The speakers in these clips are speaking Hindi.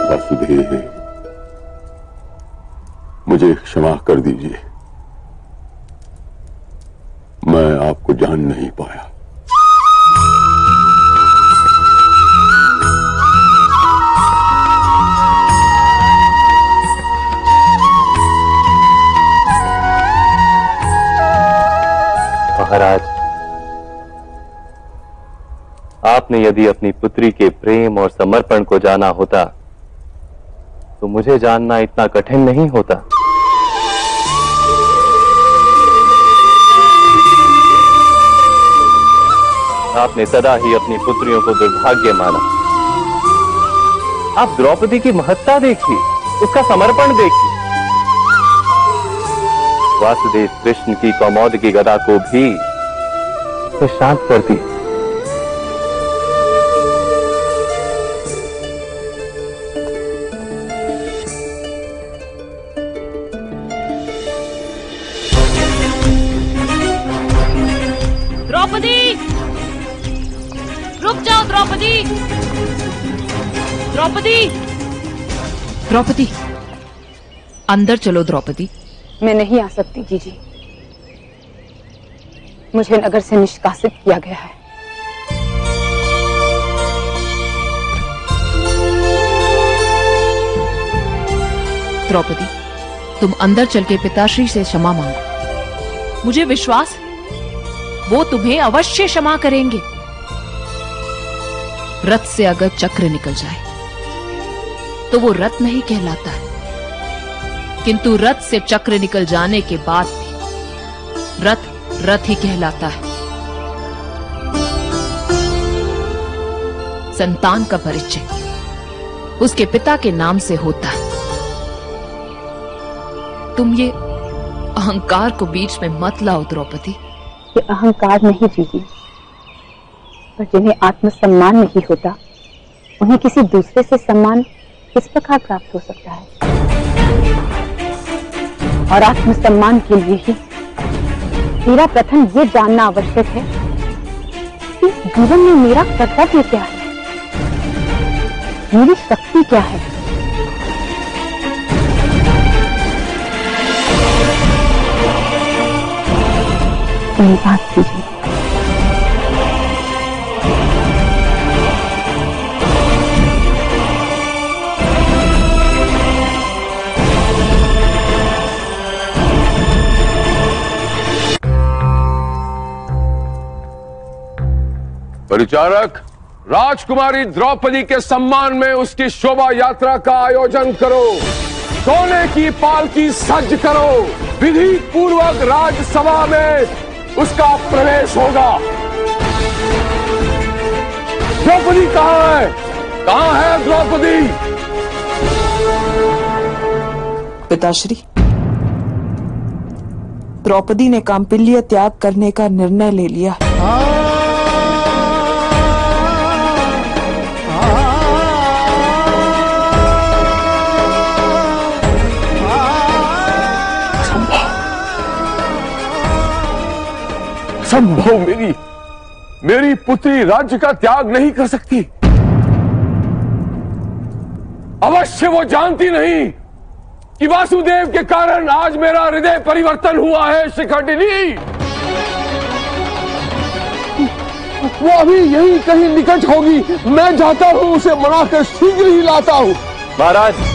वासुदेव, मुझे क्षमा कर दीजिए, मैं आपको जान नहीं पाया। महाराज, आपने यदि अपनी पुत्री के प्रेम और समर्पण को जाना होता तो मुझे जानना इतना कठिन नहीं होता। आपने सदा ही अपनी पुत्रियों को दुर्भाग्य माना। आप द्रौपदी की महत्ता देखिए, उसका समर्पण देखिए। वासुदेव कृष्ण की कौमोद की गदा को भी शांत कर दी। द्रौपदी, रुक जाओ द्रौपदी। द्रौपदी, द्रौपदी, अंदर चलो द्रौपदी। मैं नहीं आ सकती जीजी, मुझे नगर से निष्कासित किया गया है। द्रौपदी, तुम अंदर चल के पिताश्री से क्षमा मांगो। मुझे विश्वास है वो तुम्हें अवश्य क्षमा करेंगे। रथ से अगर चक्र निकल जाए तो वो रथ नहीं कहलाता है, किंतु रथ से चक्र निकल जाने के बाद भी रथ रथ ही कहलाता है। संतान का परिचय उसके पिता के नाम से होता है। तुम ये अहंकार को बीच में मत लाओ द्रौपदी। ये अहंकार नहीं जीजी, पर जिन्हें आत्मसम्मान नहीं होता उन्हें किसी दूसरे से सम्मान किस प्रकार प्राप्त हो सकता है। और आत्मसम्मान के लिए ही मेरा प्रथम ये जानना आवश्यक है कि जीवन में मेरा कर्तव्य क्या है, मेरी शक्ति क्या है। मेरी बात कीजिए। परिचारक, राजकुमारी द्रौपदी के सम्मान में उसकी शोभा यात्रा का आयोजन करो। सोने की पालकी सज्ज करो। विधि पूर्वक राजसभा में उसका प्रवेश होगा। द्रौपदी कहाँ है? कहाँ है द्रौपदी? पिताश्री, द्रौपदी ने कांपिल्य त्याग करने का निर्णय ले लिया। संभव मेरी पुत्री राज्य का त्याग नहीं कर सकती। अवश्य वो जानती नहीं कि वासुदेव के कारण आज मेरा हृदय परिवर्तन हुआ है। शिखंडिनी, वो अभी यही कहीं निकट होगी। मैं जाता हूं, उसे मनाकर शीघ्र ही लाता हूं। महाराज,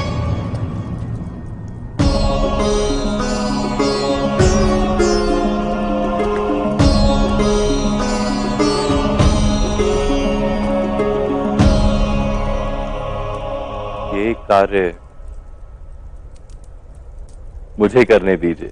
ये कार्य मुझे करने दीजिए।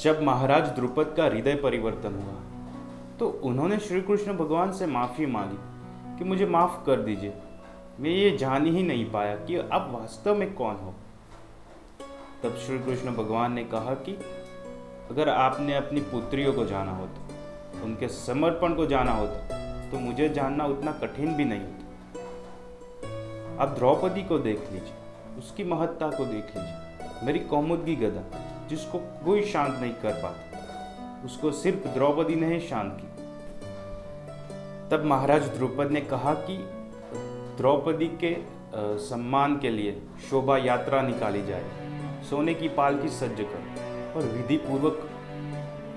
जब महाराज द्रुपद का हृदय परिवर्तन हुआ तो उन्होंने श्री कृष्ण भगवान से माफी मांगी कि मुझे माफ कर दीजिए। मैं ये जान ही नहीं पाया कि आप वास्तव में कौन हो। तब श्री कृष्ण भगवान ने कहा कि अगर आपने अपनी पुत्रियों को जाना होता, उनके समर्पण को जाना होता, तो मुझे जानना उतना कठिन भी नहीं होता। आप द्रौपदी को देख लीजिए, उसकी महत्ता को देख लीजिए। मेरी कौमुदगी गदा जिसको कोई शांत नहीं कर पाता, उसको सिर्फ द्रौपदी ने ही शांत की। तब महाराज द्रुपद ने कहा कि द्रौपदी के सम्मान के लिए शोभा यात्रा निकाली जाए, सोने की पालकी सज्ज कर और विधि पूर्वक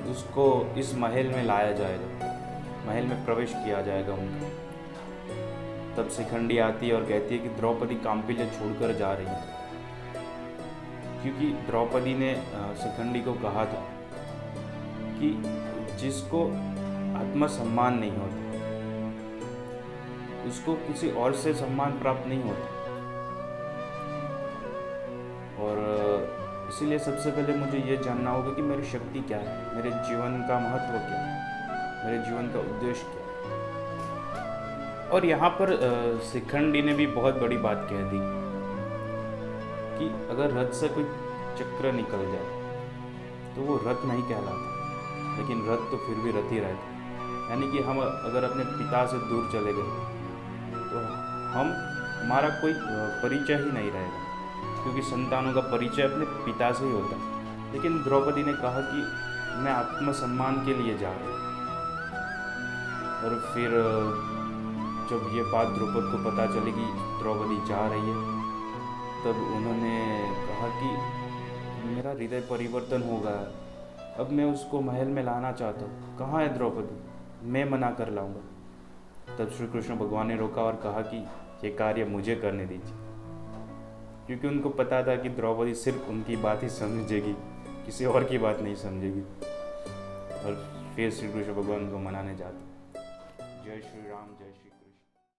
उसको इस महल में लाया जाएगा, महल में प्रवेश किया जाएगा उनका। तब शिखंडी आती है और कहती है कि द्रौपदी काम्पिल्य छोड़कर जा रही है, क्योंकि द्रौपदी ने शिखंडी को कहा था कि जिसको आत्मसम्मान नहीं होता उसको किसी और से सम्मान प्राप्त नहीं होता। और इसीलिए सबसे पहले मुझे ये जानना होगा कि मेरी शक्ति क्या है, मेरे जीवन का महत्व क्या है, मेरे जीवन का उद्देश्य क्या है। और यहाँ पर शिखंडी ने भी बहुत बड़ी बात कह दी कि अगर रथ से कोई चक्र निकल जाए तो वो रथ नहीं कहलाता, लेकिन रथ तो फिर भी रथ ही रहता। यानी कि हम अगर अपने पिता से दूर चले गए तो हमारा कोई परिचय ही नहीं रहेगा, क्योंकि संतानों का परिचय अपने पिता से ही होता है। लेकिन द्रौपदी ने कहा कि मैं आत्मसम्मान के लिए जा रही हूँ। और फिर जब ये बात द्रौपद को पता चली कि द्रौपदी जा रही है, तब उन्होंने कहा कि मेरा हृदय परिवर्तन हो गया, अब मैं उसको महल में लाना चाहता हूँ, कहाँ है द्रौपदी, मैं मना कर लाऊंगा। तब श्री कृष्ण भगवान ने रोका और कहा कि ये कार्य मुझे करने दीजिए, क्योंकि उनको पता था कि द्रौपदी सिर्फ उनकी बात ही समझेगी, किसी और की बात नहीं समझेगी। और फिर श्री कृष्ण भगवान को मनाने जाते। जय श्री राम, जय श्री